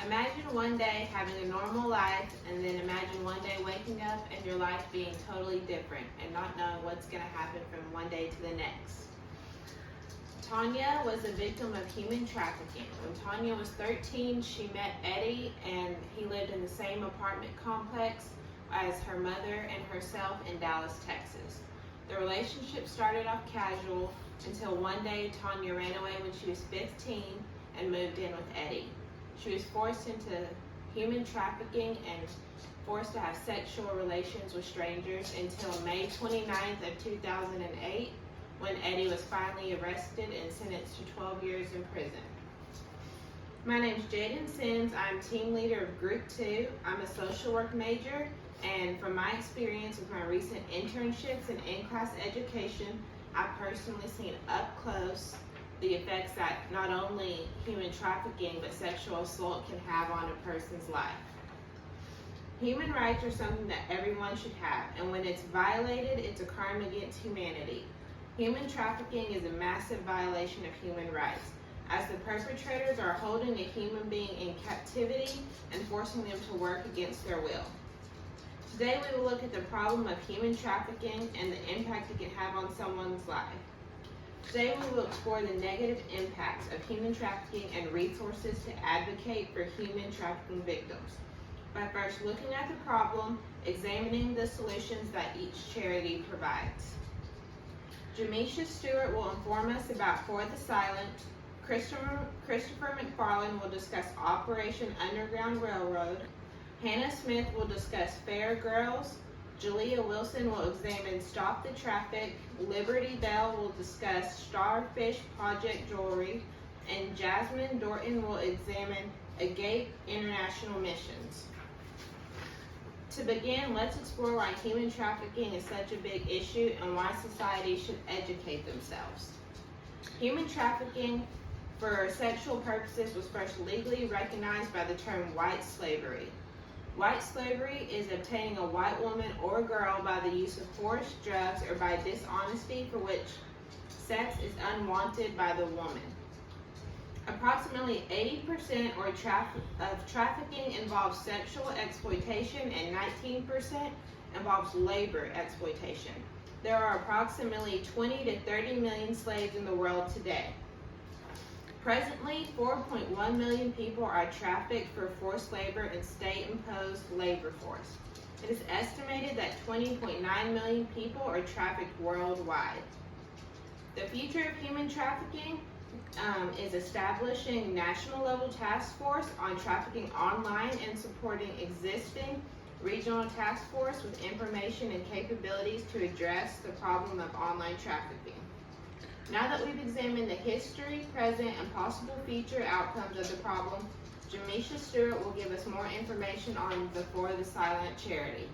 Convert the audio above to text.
Imagine one day having a normal life, and then imagine one day waking up and your life being totally different and not knowing what's going to happen from one day to the next. Tanya was a victim of human trafficking. When Tanya was 13, she met Eddie, and he lived in the same apartment complex as her mother and herself in Dallas, Texas. The relationship started off casual until one day Tanya ran away when she was 15 and moved in with Eddie. She was forced into human trafficking and forced to have sexual relations with strangers until May 29th of 2008, when Eddie was finally arrested and sentenced to 12 years in prison. My name is Jaden Sims. I'm team leader of Group 2. I'm a social work major, and from my experience with my recent internships and in-class education, I've personally seen up close the effects that not only human trafficking but sexual assault can have on a person's life. Human rights are something that everyone should have, and when it's violated, it's a crime against humanity. Human trafficking is a massive violation of human rights, as the perpetrators are holding a human being in captivity and forcing them to work against their will. Today we will look at the problem of human trafficking and the impact it can have on someone's life. Today we will explore the negative impacts of human trafficking and resources to advocate for human trafficking victims. By first looking at the problem, examining the solutions that each charity provides. Jamisha Stewart will inform us about For the Silent. Christopher McFarland will discuss Operation Underground Railroad. Hannah Smith will discuss Fair Girls. Jalea Wilson will examine Stop the Traffic. Liberty Bell will discuss Starfish Project Jewelry. And Jasmine Dorton will examine Agape International Missions. To begin, let's explore why human trafficking is such a big issue and why society should educate themselves. Human trafficking for sexual purposes was first legally recognized by the term white slavery. White slavery is obtaining a white woman or girl by the use of forced drugs or by dishonesty for which sex is unwanted by the woman. Approximately 80% of trafficking involves sexual exploitation and 19% involves labor exploitation. There are approximately 20 to 30 million slaves in the world today. Presently, 4.1 million people are trafficked for forced labor and state-imposed labor force. It is estimated that 20.9 million people are trafficked worldwide. The future of human trafficking is establishing national level task force on trafficking online and supporting existing regional task force with information and capabilities to address the problem of online trafficking. Now that we've examined the history, present, and possible future outcomes of the problem, Jamisha Stewart will give us more information on the For the Silent charity.